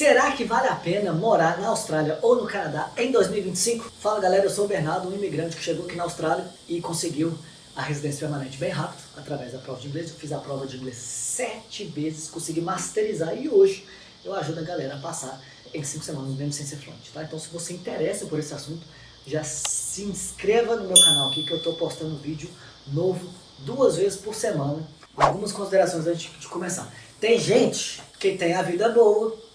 Será que vale a pena morar na Austrália ou no Canadá em 2025? Fala galera, eu sou o Bernardo, um imigrante que chegou aqui na Austrália e conseguiu a residência permanente bem rápido, através da prova de inglês. Eu fiz a prova de inglês 7 vezes, consegui masterizar e hoje eu ajudo a galera a passar em 5 semanas, mesmo sem ser fluente, tá? Então se você interessa por esse assunto, já se inscreva no meu canal aqui que eu estou postando vídeo novo 2 vezes por semana. Algumas considerações antes de começar. Tem gente que tem a vida boa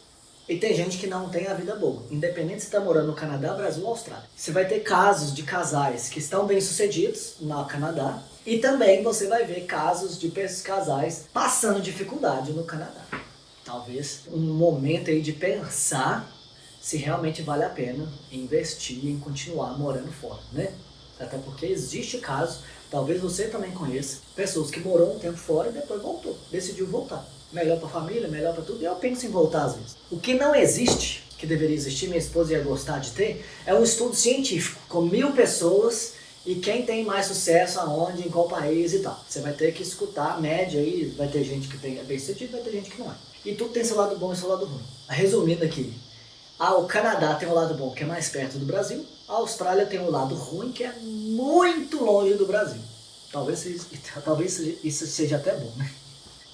e tem gente que não tem a vida boa. Independente se está morando no Canadá, Brasil ou Austrália. Você vai ter casos de casais que estão bem sucedidos no Canadá e também você vai ver casos de casais passando dificuldade no Canadá. Talvez um momento aí de pensar se realmente vale a pena investir em continuar morando fora, né? Até porque existe casos, talvez você também conheça, pessoas que moraram um tempo fora e depois voltou, decidiu voltar. Melhor para a família, melhor para tudo, e eu penso em voltar às vezes. O que não existe, que deveria existir, minha esposa ia gostar de ter, é um estudo científico, com 1000 pessoas e quem tem mais sucesso aonde, em qual país e tal. Você vai ter que escutar a média aí, vai ter gente que tem bem sucedido, vai ter gente que não é. E tudo tem seu lado bom e seu lado ruim. Resumindo aqui, o Canadá tem um lado bom, que é mais perto do Brasil. A Austrália tem um lado ruim, que é muito longe do Brasil. Talvez isso seja até bom, né?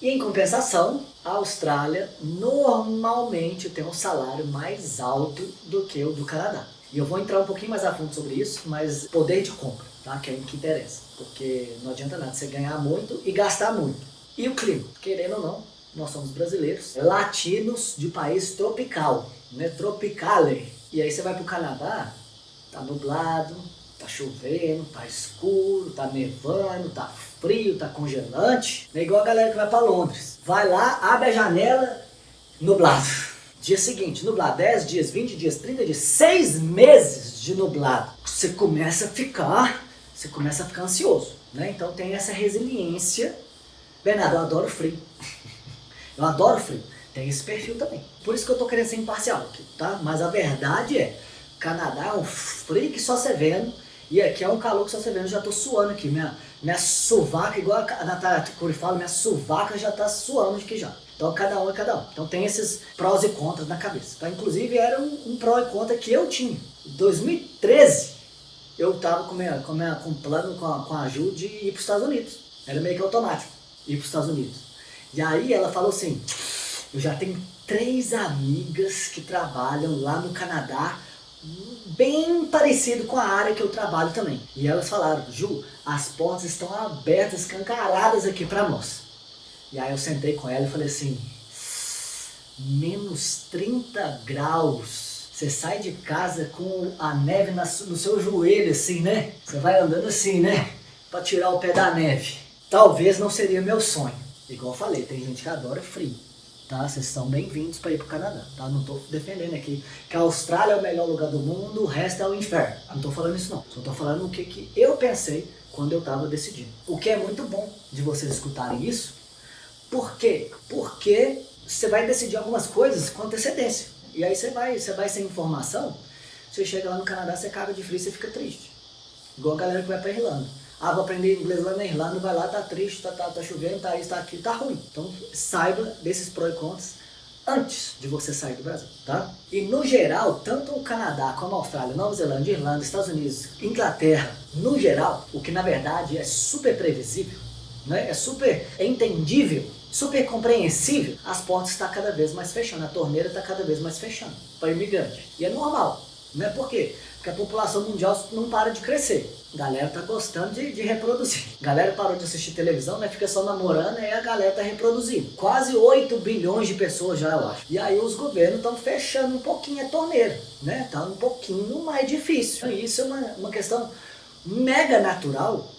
E em compensação, a Austrália normalmente tem um salário mais alto do que o do Canadá. E eu vou entrar um pouquinho mais a fundo sobre isso, mas poder de compra, tá? Que é o que interessa. Porque não adianta nada você ganhar muito e gastar muito. E o clima, querendo ou não, nós somos brasileiros, latinos de país tropical, né? Tropicale. E aí você vai pro Canadá, tá nublado, tá chovendo, tá escuro, tá nevando, tá frio, tá congelante. É igual a galera que vai pra Londres. Vai lá, abre a janela, nublado. Dia seguinte, nublado, 10 dias, 20 dias, 30 dias, 6 meses de nublado. Você começa a ficar ansioso, né? Então tem essa resiliência. Bernardo, eu adoro frio. Eu adoro frio. Tem esse perfil também. Por isso que eu tô querendo ser imparcial aqui, tá? Mas a verdade é, Canadá é um frio que só você vendo, e aqui é um calor que só você vendo. Eu já tô suando aqui, minha sovaca, igual a Natália Curi fala, minha sovaca já tá suando aqui já. Então cada um é cada um. Então tem esses prós e contras na cabeça, tá? Inclusive era um pró e contra que eu tinha. Em 2013, eu tava com plano com a Ju de ir pros Estados Unidos. Era meio que automático, ir pros Estados Unidos. E aí ela falou assim, eu já tenho 3 amigas que trabalham lá no Canadá, bem parecido com a área que eu trabalho também. E elas falaram, Ju, as portas estão abertas, escancaradas aqui para nós. E aí eu sentei com ela e falei assim, menos 30 graus, você sai de casa com a neve no seu joelho assim, né? Você vai andando assim, né? Para tirar o pé da neve. Talvez não seria meu sonho. Igual eu falei, tem gente que adora frio. Tá? Vocês são bem-vindos para ir para o Canadá, tá? Não estou defendendo aqui que a Austrália é o melhor lugar do mundo, o resto é o inferno. Não estou falando isso não. Só estou falando o que eu pensei quando eu estava decidindo. O que é muito bom de vocês escutarem isso. Por quê? Porque você vai decidir algumas coisas com antecedência. E aí você vai sem informação, você chega lá no Canadá, você caga de frio e você fica triste. Igual a galera que vai para a Irlanda. Ah, vou aprender inglês lá na Irlanda, vai lá, tá triste, tá chovendo, tá isso, tá aquilo, tá ruim. Então saiba desses prós e contras antes de você sair do Brasil, tá? E no geral, tanto o Canadá como a Austrália, Nova Zelândia, Irlanda, Estados Unidos, Inglaterra, no geral, o que na verdade é super previsível, né? É super entendível, super compreensível, as portas estão cada vez mais fechando, a torneira está cada vez mais fechando para imigrante. E é normal, né? Por quê? Porque a população mundial não para de crescer. A galera tá gostando de reproduzir. A galera parou de assistir televisão, né? Fica só namorando e a galera tá reproduzindo. Quase 8 bilhões de pessoas já, eu acho. E aí os governos estão fechando um pouquinho a torneira, né? Tá um pouquinho mais difícil. E isso é uma questão mega natural,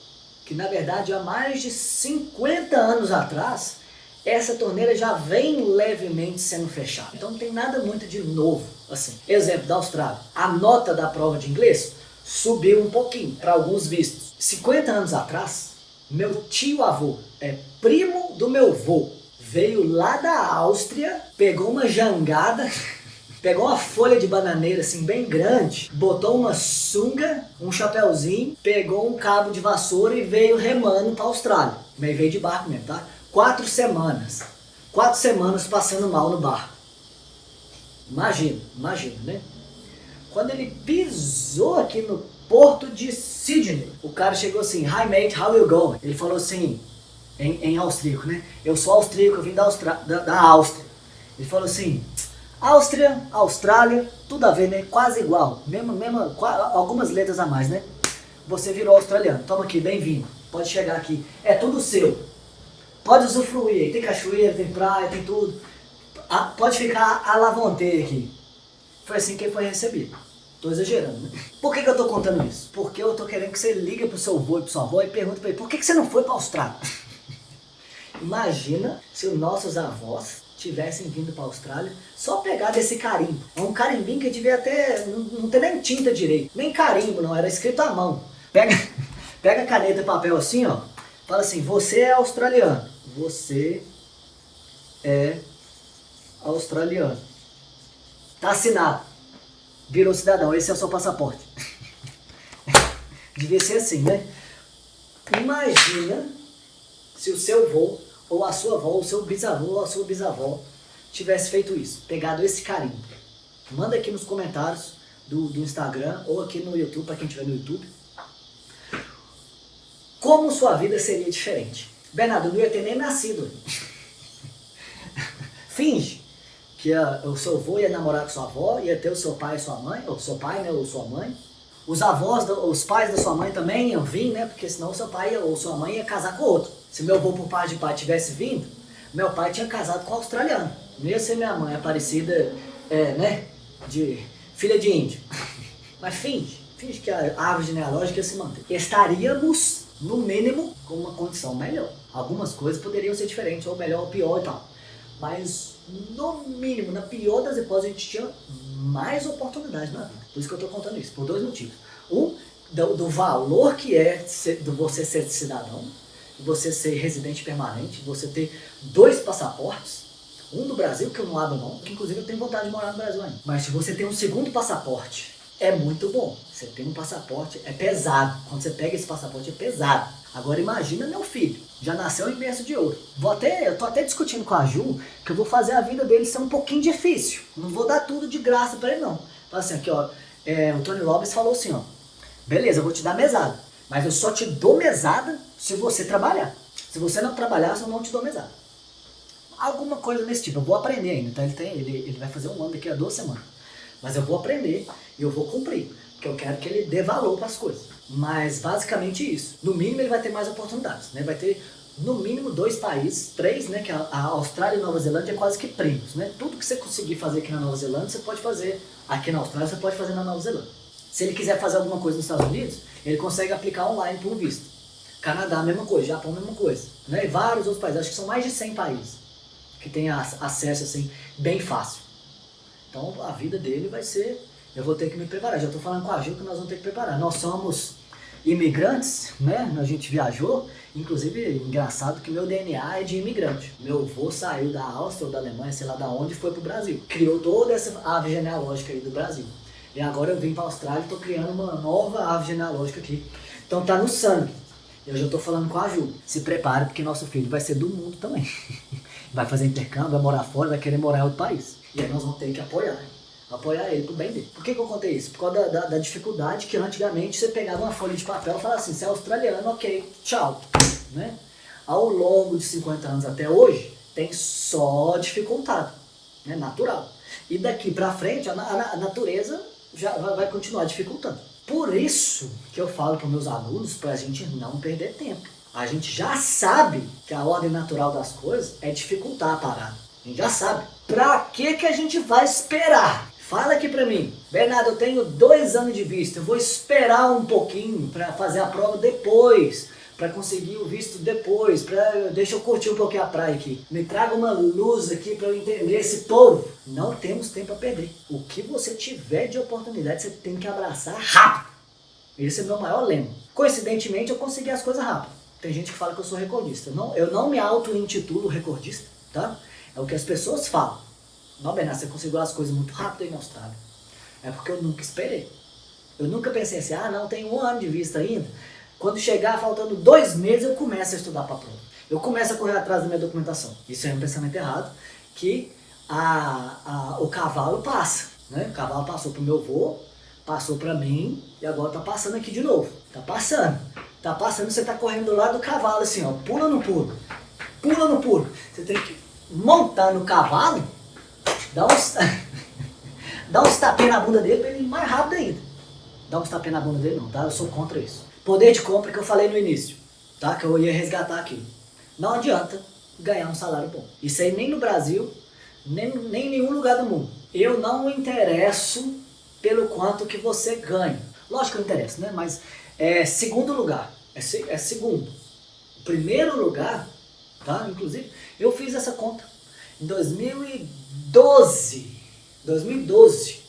que na verdade há mais de 50 anos atrás, essa torneira já vem levemente sendo fechada. Então não tem nada muito de novo, assim. Exemplo da Austrália. A nota da prova de inglês subiu um pouquinho para alguns vistos. 50 anos atrás, meu tio-avô, primo do meu vô, veio lá da Áustria, pegou uma jangada, pegou uma folha de bananeira assim bem grande, botou uma sunga, um chapéuzinho, pegou um cabo de vassoura e veio remando para a Austrália. Mas veio de barco mesmo, tá? 4 semanas. 4 semanas passando mal no barco. Imagina, né? Quando ele pisou aqui no porto de Sydney, o cara chegou assim, "Hi mate, how you going?" Ele falou assim, em austríaco, né? "Eu sou austríaco, eu vim da Áustria." Ele falou assim, "Áustria, Austrália, tudo a ver, né? Quase igual, algumas letras a mais, né? Você virou australiano, toma aqui, bem-vindo, pode chegar aqui, é tudo seu, pode usufruir, tem cachoeira, tem praia, tem tudo, pode ficar à la vontade aqui." Foi assim que ele foi recebido. Tô exagerando, né? Por que eu tô contando isso? Porque eu tô querendo que você ligue pro seu avô e pro sua avó e pergunte pra ele, por que você não foi pra Austrália? Imagina se os nossos avós tivessem vindo pra Austrália, só pegar desse carimbo. É um carimbinho que devia até, não ter nem tinta direito, nem carimbo não, era escrito à mão. Pega caneta e papel assim, ó, fala assim, você é australiano, você é australiano. Tá assinado. Virou cidadão, esse é o seu passaporte. Devia ser assim, né? Imagina se o seu avô, ou a sua avó, ou o seu bisavô, ou a sua bisavó tivesse feito isso, pegado esse carimbo. Manda aqui nos comentários do Instagram, ou aqui no YouTube, para quem estiver no YouTube, como sua vida seria diferente. Bernardo, não ia ter nem nascido. Finge que o seu avô ia namorar com sua avó, ia ter o seu pai e sua mãe, ou seu pai, né, ou sua mãe. Os avós, os pais da sua mãe também iam vir, né, porque senão o seu pai ou sua mãe ia casar com outro. Se meu avô por parte de pai tivesse vindo, meu pai tinha casado com um australiano. Não ia ser minha mãe, Aparecida, né, de filha de índio. Mas finge que a árvore genealógica ia se manter. Estaríamos, no mínimo, com uma condição melhor. Algumas coisas poderiam ser diferentes, ou melhor, ou pior e tal. Mas, no mínimo, na pior das hipóteses, a gente tinha mais oportunidades na vida. Por isso que eu estou contando isso, por dois motivos. Um, do valor que é de você ser cidadão, você ser residente permanente, você ter 2 passaportes, um do Brasil, que eu não abro mão, que inclusive eu tenho vontade de morar no Brasil ainda. Mas se você tem um segundo passaporte, é muito bom. Você tem um passaporte, é pesado. Quando você pega esse passaporte, é pesado. Agora imagina meu filho, já nasceu em berço de ouro. Eu tô até discutindo com a Ju, que eu vou fazer a vida dele ser um pouquinho difícil. Não vou dar tudo de graça pra ele não. Fala assim, aqui ó, o Tony Robbins falou assim, ó, beleza, eu vou te dar mesada, mas eu só te dou mesada se você trabalhar. Se você não trabalhar, eu não te dou mesada. Alguma coisa desse tipo, eu vou aprender ainda, tá? Ele vai fazer um ano daqui a 2 semanas. Mas eu vou aprender e eu vou cumprir, porque eu quero que ele dê valor para as coisas. Mas basicamente isso. No mínimo ele vai ter mais oportunidades, né? Vai ter no mínimo 2 países, 3, né? Que a Austrália e a Nova Zelândia é quase que primos, né? Tudo que você conseguir fazer aqui na Nova Zelândia, você pode fazer aqui na Austrália, você pode fazer na Nova Zelândia. Se ele quiser fazer alguma coisa nos Estados Unidos, ele consegue aplicar online por um visto. Canadá, mesma coisa. Japão, mesma coisa. Né? E vários outros países, acho que são mais de 100 países que tem acesso assim, bem fácil. Então a vida dele vai ser, eu vou ter que me preparar. Já estou falando com a Gil que nós vamos ter que preparar. Nós somos imigrantes, né? A gente viajou, inclusive engraçado que meu DNA é de imigrante. Meu avô saiu da Áustria ou da Alemanha, sei lá da onde, e foi pro Brasil. Criou toda essa árvore genealógica aí do Brasil. E agora eu vim para a Austrália e estou criando uma nova árvore genealógica aqui. Então tá no sangue. Eu já estou falando com a Ju. Se prepare porque nosso filho vai ser do mundo também. Vai fazer intercâmbio, vai morar fora, vai querer morar em outro país. E aí nós vamos ter que apoiar ele pro bem dele. Por que eu contei isso? Por causa da dificuldade que antigamente você pegava uma folha de papel e falava assim, você é australiano, ok, tchau. Né? Ao longo de 50 anos até hoje, tem só dificultado, né? Natural. E daqui pra frente, a natureza já vai continuar dificultando. Por isso que eu falo para meus alunos, pra gente não perder tempo. A gente já sabe que a ordem natural das coisas é dificultar a parada. A gente já sabe. Pra que a gente vai esperar? Fala aqui pra mim. Bernardo, eu tenho 2 anos de visto. Eu vou esperar um pouquinho pra fazer a prova depois. Pra conseguir o visto depois. Deixa eu curtir um pouquinho a praia aqui. Me traga uma luz aqui pra eu entender esse povo. Não temos tempo a perder. O que você tiver de oportunidade, você tem que abraçar rápido. Esse é o meu maior lema. Coincidentemente, eu consegui as coisas rápido. Tem gente que fala que eu sou recordista. Eu não me auto-intitulo recordista, tá? É o que as pessoas falam. Não, Bernardo, você conseguiu as coisas muito rápido aí na Austrália. É porque eu nunca esperei. Eu nunca pensei assim, não, tem 1 ano de vista ainda. Quando chegar, faltando 2 meses, eu começo a estudar para a prova. Eu começo a correr atrás da minha documentação. Isso é um pensamento errado, que o cavalo passa, né? O cavalo passou pro meu avô, passou pra mim e agora tá passando aqui de novo. Tá passando. Tá passando, você tá correndo do lado do cavalo assim, ó. Pula no pulo. Pula no pulo. Você tem que montar no cavalo, dá uns, dá uns tapinhas na bunda dele pra ele ir mais rápido ainda. Dá uns tapinhas na bunda dele não, tá? Eu sou contra isso. Poder de compra que eu falei no início, tá? Que eu ia resgatar aqui. Não adianta ganhar um salário bom. Isso aí nem no Brasil, nem em nenhum lugar do mundo. Eu não me interesso pelo quanto que você ganha. Lógico que eu interesso, né? Mas é segundo lugar. É segundo. O primeiro lugar, tá? Inclusive, eu fiz essa conta em 2012. 2012.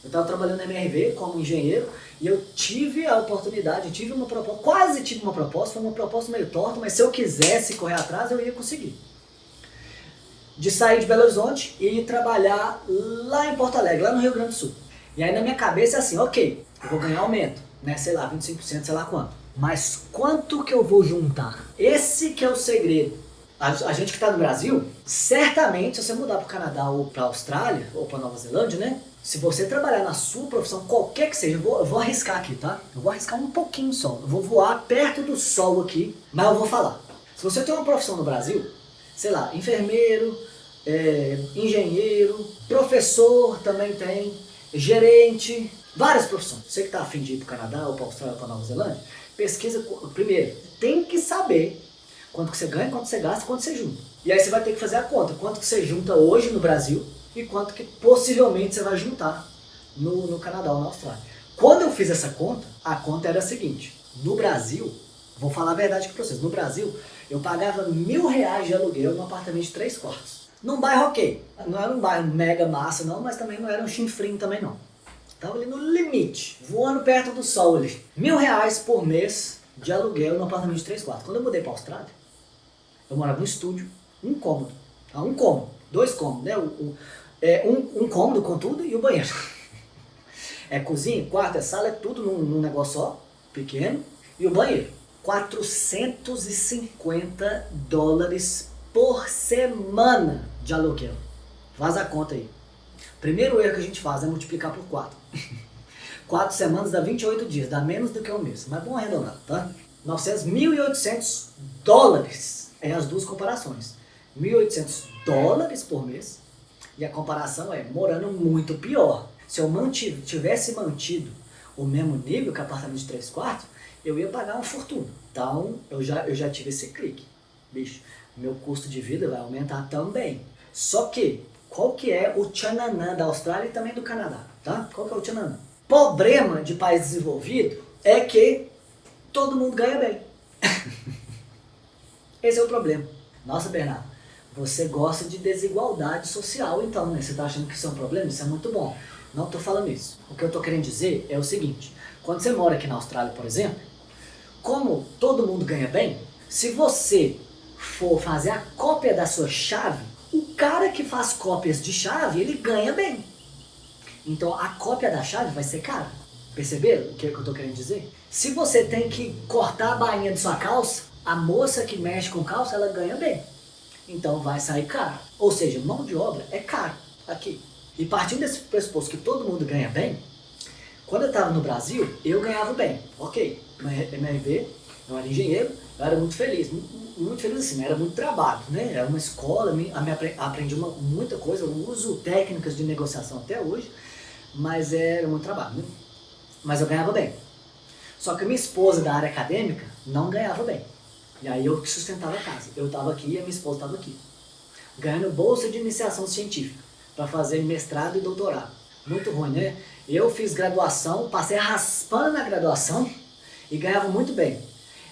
Eu estava trabalhando na MRV como engenheiro e eu tive a oportunidade, tive uma proposta, quase tive uma proposta, foi uma proposta meio torta, mas se eu quisesse correr atrás, eu ia conseguir. De sair de Belo Horizonte e ir trabalhar lá em Porto Alegre, lá no Rio Grande do Sul. E aí na minha cabeça é assim, ok, eu vou ganhar aumento, né? Sei lá, 25%, sei lá quanto. Mas quanto que eu vou juntar? Esse que é o segredo. A gente que está no Brasil, certamente se você mudar para o Canadá ou para a Austrália ou para Nova Zelândia, né? Se você trabalhar na sua profissão, qualquer que seja, eu vou arriscar aqui, tá? Eu vou arriscar um pouquinho só. Eu vou voar perto do sol aqui, mas eu vou falar. Se você tem uma profissão no Brasil, sei lá, enfermeiro, engenheiro, professor também tem, gerente, várias profissões. Você que está afim de ir para o Canadá ou para a Austrália ou para Nova Zelândia, pesquisa primeiro. Tem que saber quanto que você ganha, quanto você gasta, quanto você junta. E aí você vai ter que fazer a conta. Quanto que você junta hoje no Brasil e quanto que possivelmente você vai juntar no Canadá ou na Austrália. Quando eu fiz essa conta, a conta era a seguinte. No Brasil, vou falar a verdade aqui para vocês. No Brasil, eu pagava R$1.000 de aluguel num apartamento de 3 quartos. Num bairro ok. Não era um bairro mega massa não, mas também não era um chinfrim também não. Tava ali no limite, voando perto do sol ali. R$1.000 por mês de aluguel num apartamento de 3 quartos. Quando eu mudei para a Austrália, eu morava no estúdio, um cômodo. Um cômodo, 2 cômodos, né? Um cômodo com tudo e o banheiro. É cozinha, quarto, sala, é tudo num negócio só, pequeno. E o banheiro. $450 por semana de aluguel. Faz a conta aí. Primeiro erro que a gente faz é multiplicar por 4. 4 semanas dá 28 dias, dá menos do que um mês. Mas bom arredondar, tá? 1.800 dólares. É as duas comparações. $1.800 por mês. E a comparação é morando muito pior. Se eu tivesse mantido o mesmo nível que apartamento de 3 quartos, eu ia pagar uma fortuna. Então, eu já tive esse clique. Bicho, meu custo de vida vai aumentar também. Só que, qual que é o tchananã da Austrália e também do Canadá? Tá? Qual que é o tchananã? Problema de país desenvolvido é que todo mundo ganha bem. Esse é o problema. Nossa, Bernardo, você gosta de desigualdade social então, né? Você está achando que isso é um problema? Isso é muito bom. Não estou falando isso. O que eu estou querendo dizer é o seguinte. Quando você mora aqui na Austrália, por exemplo, como todo mundo ganha bem, se você for fazer a cópia da sua chave, o cara que faz cópias de chave, ele ganha bem. Então a cópia da chave vai ser cara. Perceberam o que eu estou querendo dizer? Se você tem que cortar a bainha de sua calça, a moça que mexe com calça, ela ganha bem. Então vai sair caro. Ou seja, mão de obra é caro aqui. E partindo desse pressuposto que todo mundo ganha bem, quando eu estava no Brasil, eu ganhava bem. Ok, MRV, eu era engenheiro, eu era muito feliz. Muito feliz assim, era muito trabalho, né? Era uma escola, aprendi muita coisa, eu uso técnicas de negociação até hoje, mas era muito trabalho, né? Mas eu ganhava bem. Só que a minha esposa da área acadêmica não ganhava bem. E aí eu que sustentava a casa. Eu estava aqui e a minha esposa estava aqui. Ganhando bolsa de iniciação científica para fazer mestrado e doutorado. Muito ruim, né? Eu fiz graduação, passei raspando na graduação e ganhava muito bem.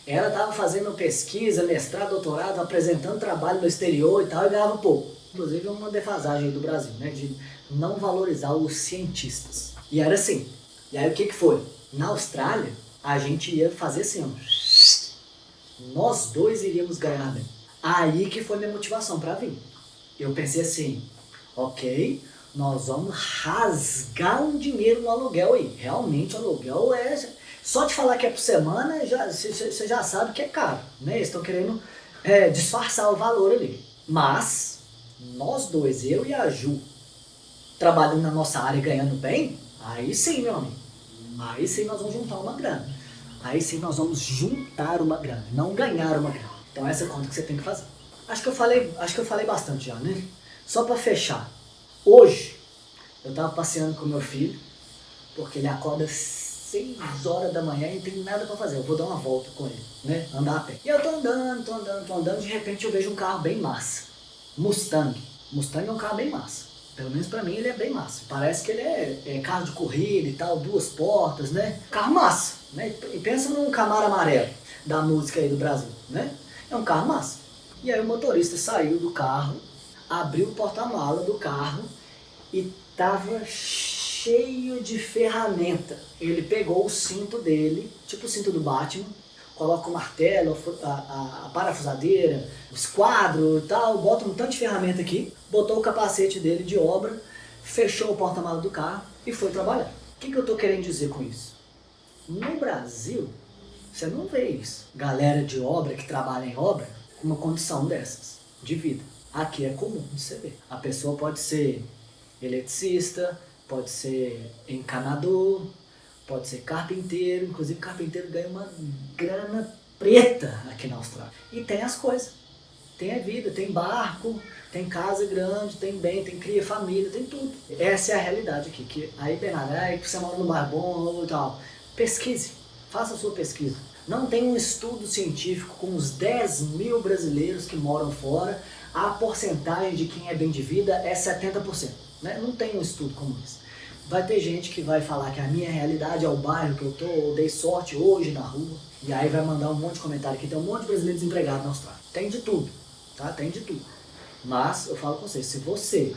Ela estava fazendo pesquisa, mestrado, doutorado, apresentando trabalho no exterior e tal, e ganhava pouco. Inclusive uma defasagem do Brasil, né? De não valorizar os cientistas. E era assim. E aí o que foi? Na Austrália, a gente ia fazer assim, ó. Nós dois iríamos ganhar bem. Aí que foi minha motivação para vir. Eu pensei assim, ok, nós vamos rasgar um dinheiro no aluguel aí. Realmente o aluguel é... Só de falar que é por semana, você já sabe que é caro, né? Eles estão querendo disfarçar o valor ali. Mas nós dois, eu e a Ju, trabalhando na nossa área e ganhando bem, aí sim, meu amigo. Aí sim nós vamos juntar uma grana. Aí sim nós vamos juntar uma grana, não ganhar uma grana. Então essa é a conta que você tem que fazer. Acho que eu falei bastante já, né? Só para fechar. Hoje, eu tava passeando com meu filho, porque ele acorda 6 horas da manhã e não tem nada para fazer. Eu vou dar uma volta com ele, né? Andar a pé. E eu tô andando, de repente eu vejo um carro bem massa. Mustang. Mustang é um carro bem massa. Pelo menos pra mim ele é bem massa. Parece que ele é carro de corrida e tal, 2 portas, né? Carro massa, né? E pensa num Camaro amarelo da música aí do Brasil, né? É um carro massa. E aí o motorista saiu do carro, abriu o porta-mala do carro e tava cheio de ferramenta. Ele pegou o cinto dele, tipo o cinto do Batman, coloca o martelo, a parafusadeira, o esquadro e tal, bota um tanto de ferramenta aqui, botou o capacete dele de obra, fechou o porta-malas do carro e foi trabalhar. O que eu tô querendo dizer com isso? No Brasil, você não vê isso. Galera de obra que trabalha em obra com uma condição dessas, de vida. Aqui é comum de você ver. A pessoa pode ser eletricista, pode ser encanador, pode ser carpinteiro, inclusive carpinteiro ganha uma grana preta aqui na Austrália. E tem as coisas, tem a vida, tem barco, tem casa grande, tem bem, tem cria família, tem tudo. Essa é a realidade aqui, que aí Bernardo, aí você mora num bairro bom e tal, pesquise, faça a sua pesquisa. Não tem um estudo científico com os 10 mil brasileiros que moram fora, a porcentagem de quem é bem de vida é 70%. Né? Não tem um estudo como esse. Vai ter gente que vai falar que a minha realidade é o bairro que eu tô, eu dei sorte hoje na rua, e aí vai mandar um monte de comentário aqui, tem um monte de brasileiros desempregados na Austrália. Tem de tudo, tá? Tem de tudo. Mas eu falo com vocês, se você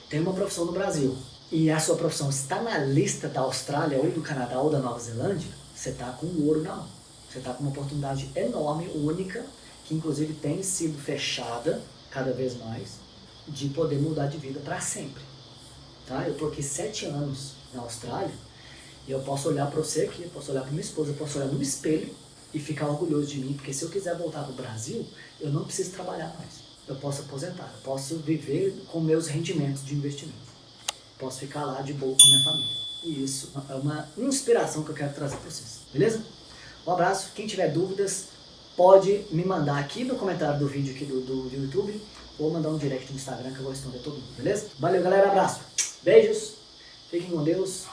tem uma profissão no Brasil e a sua profissão está na lista da Austrália ou do Canadá ou da Nova Zelândia, você está com ouro na mão. Você está com uma oportunidade enorme, única, que inclusive tem sido fechada cada vez mais, de poder mudar de vida para sempre. Tá? Eu estou aqui 7 anos na Austrália e eu posso olhar para você aqui, eu posso olhar para minha esposa, eu posso olhar no espelho e ficar orgulhoso de mim, porque se eu quiser voltar para o Brasil, eu não preciso trabalhar mais. Eu posso aposentar, eu posso viver com meus rendimentos de investimento. Posso ficar lá de boa com a minha família. E isso é uma inspiração que eu quero trazer para vocês, beleza? Um abraço, quem tiver dúvidas pode me mandar aqui no comentário do vídeo aqui do YouTube ou mandar um direct no Instagram que eu vou responder todo mundo, beleza? Valeu galera, abraço, beijos, fiquem com Deus.